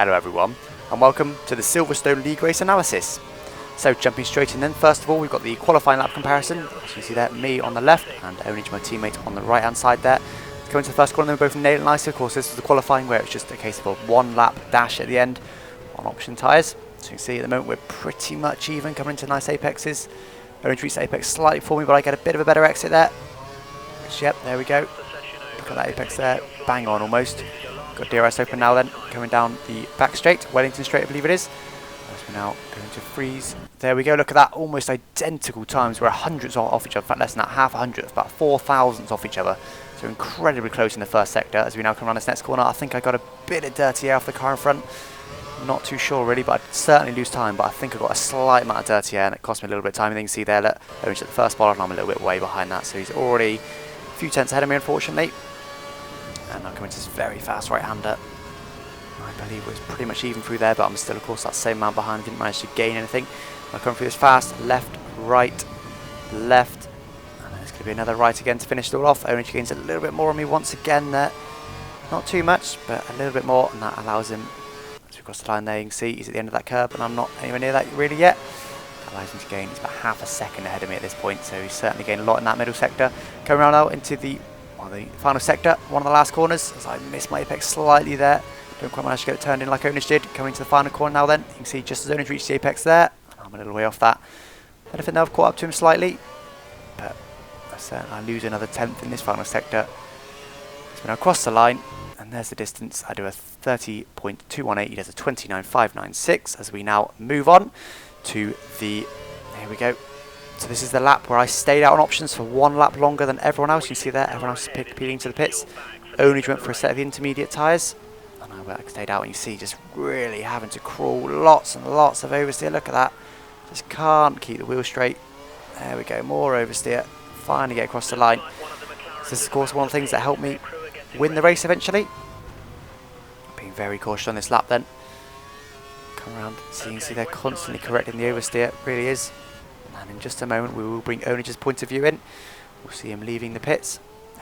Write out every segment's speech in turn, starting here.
Hello everyone, and welcome to the Silverstone League Race Analysis. So jumping straight in then, first of all we've got the qualifying lap comparison. As you can see there, me on the left and Onage, my teammate, on the right hand side there. Going to the first corner, then we both nailed it nicely. Of course this is the qualifying where it's just a case of a one lap dash at the end on option tyres. So you can see at the moment we're pretty much even coming into nice apexes. Onage reached the apex slightly for me, but I get a bit of a better exit there. Which, yep, there we go. Look at that apex there, bang on almost. Got DRS open now then, coming down the back straight, Wellington straight I believe it is. As we're now going to freeze. There we go, look at that, almost identical times. We're hundreds off each other, in fact less than that, half a hundredth, about 4 thousandths off each other. So incredibly close in the first sector. As we now come around this next corner, I think I got a bit of dirty air off the car in front. Not too sure really, but I'd certainly lose time, but I think I got a slight amount of dirty air and it cost me a little bit of time. And then you can see there, look, Owen's at the first spot and I'm a little bit way behind that, so he's already a few tenths ahead of me unfortunately. And I'm coming to this very fast right-hander. I believe it was pretty much even through there, but I'm still of course that same amount behind, didn't manage to gain anything. I'm coming through this fast, left, right, left, and there's going to be another right again to finish it all off. Owen gains a little bit more on me once again there. Not too much, but a little bit more, and that allows him to cross the line there. You can see he's at the end of that curb, and I'm not anywhere near that really yet. That allows him to gain, he's about half a second ahead of me at this point, so he's certainly gained a lot in that middle sector. Coming around now into the final sector, one of the last corners, as I missed my apex slightly there. Don't quite manage to get it turned in like Onage did. Coming to the final corner now then, you can see just as Onage reached the apex there, I'm a little way off that. I don't think I've caught up to him slightly, but I lose another tenth in this final sector. So now across the line, and there's the distance. I do a 30.218, he does a 29.596 as we now move on to the, here we go. So this is the lap where I stayed out on options for one lap longer than everyone else. You can see there, everyone else is peeling to the pits. Onage went for a set of the intermediate tyres. I stayed out and you see just really having to crawl lots and lots of oversteer. Look at that, just can't keep the wheel straight. There we go, more oversteer, finally get across the line. So this is of course one of the things that helped me win the race eventually. Being very cautious on this lap then. Come around, so you can see they're constantly correcting the oversteer, it really is. And in just a moment we will bring Onage's point of view in. We'll see him leaving the pits.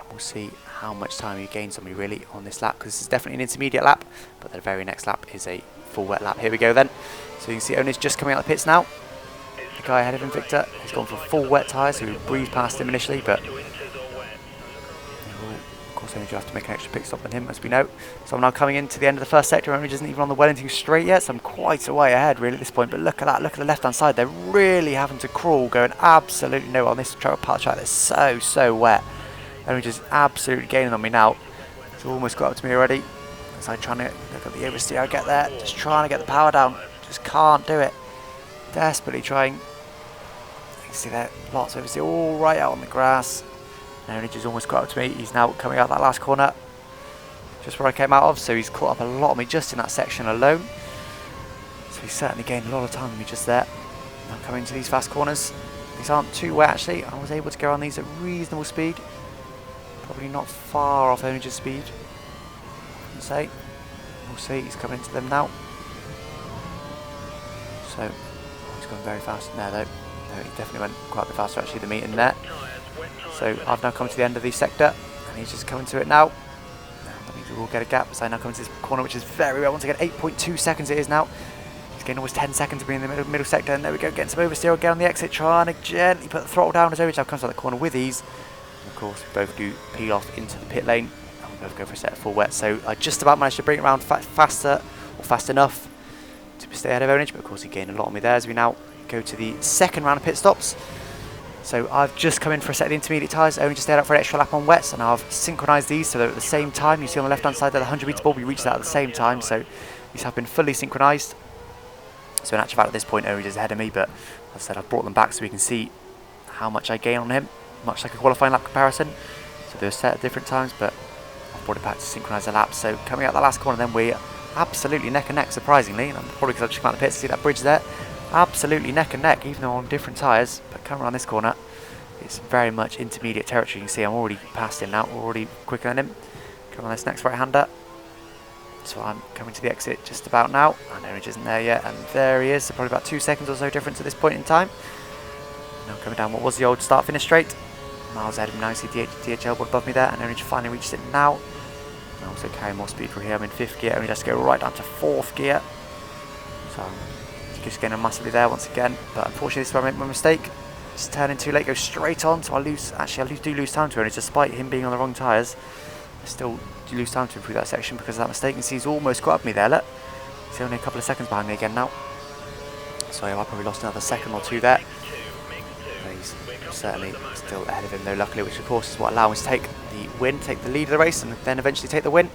We'll see how much time he gains on me really on this lap, because this is definitely an intermediate lap, but the very next lap is a full wet lap. Here we go then. So you can see Onage just coming out of the pits now. The guy ahead of him, Victor, he's gone for full wet tyres, so we breathed past him initially, but of course Onage will have to make an extra pit stop than him, as we know. So I'm now coming into the end of the first sector. Onage isn't even on the Wellington straight yet, so I'm quite a way ahead really at this point. But look at that, look at the left hand side, they're really having to crawl, going absolutely nowhere on this part of the track that's so wet. Onage is absolutely gaining on me now. It's almost got up to me already. As I'm trying to look at the oversteer I get there, just trying to get the power down, just can't do it. Desperately trying. You can see there, lots of oversteer all right out on the grass. And Onage has almost got up to me. He's now coming out that last corner, just where I came out of, so he's caught up a lot of me just in that section alone. So he's certainly gained a lot of time on me just there. Now coming to these fast corners. These aren't too wet actually. I was able to go on these at reasonable speed. Probably not far off Onage's speed, I can say. We'll see, he's coming into them now. So, he's going very fast in there though. No, he definitely went quite a bit faster actually than me in there. So, I've now come to the end of the sector, and he's just coming to it now. That means we will get a gap, so I now come to this corner, which is very well. Once again, 8.2 seconds it is now. He's getting almost 10 seconds to be in the middle sector, and there we go, getting some oversteer again on the exit, trying to gently put the throttle down as Onage now comes out the corner with ease. Of course, we both do peel off into the pit lane, and we both go for a set of full wet. So I just about managed to bring it around faster, or fast enough to stay ahead of Onage, but of course he gained a lot on me there as we now go to the second round of pit stops. So I've just come in for a set of the intermediate tyres. Onage just stayed out for an extra lap on wets, and now I've synchronised these so they're at the same time. You see on the left hand side there, the 100 metre ball, we reached that at the same time, so these have been fully synchronised. So in actual fact at this point Onage is ahead of me, but as I said, I've brought them back so we can see how much I gain on him. Much like a qualifying lap comparison, so they're set at different times, but I've brought it back to synchronise the laps. So coming out the last corner then, we're absolutely neck and neck surprisingly, and I'm probably because I've just come out the pits to see that bridge there, absolutely neck and neck even though on different tyres. But coming around this corner, it's very much intermediate territory. You can see I'm already past him now, already quicker than him. Coming on this next right hander, so I'm coming to the exit just about now, and Onage isn't there yet, and there he is, so probably about 2 seconds or so difference at this point in time. Now coming down what was the old start finish straight. Miles ahead of him now, you see DHL board above me there, and Onage finally reached it now. And also carry more speed through here. I'm in 5th gear, only just go right down to 4th gear. So just getting massively there once again, but unfortunately this is where I made my mistake. Just turning too late, go straight on, so I do lose time to him, despite him being on the wrong tyres. I still do lose time to him through that section because of that mistake. You can see he's almost got up me there, look. He's only a couple of seconds behind me again now. So I probably lost another second or two there. But he's certainly still ahead of him though, luckily, which of course is what allowed him to take the win, take the lead of the race, and then eventually take the win.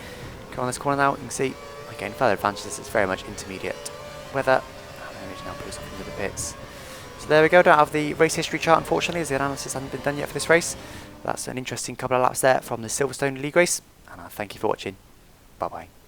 Go on this corner now, you can see, again, further advantages. It's very much intermediate weather. And now pulls off into the pits. So there we go, don't have the race history chart unfortunately, as the analysis hasn't been done yet for this race. That's an interesting couple of laps there from the Silverstone League race, and thank you for watching. Bye bye.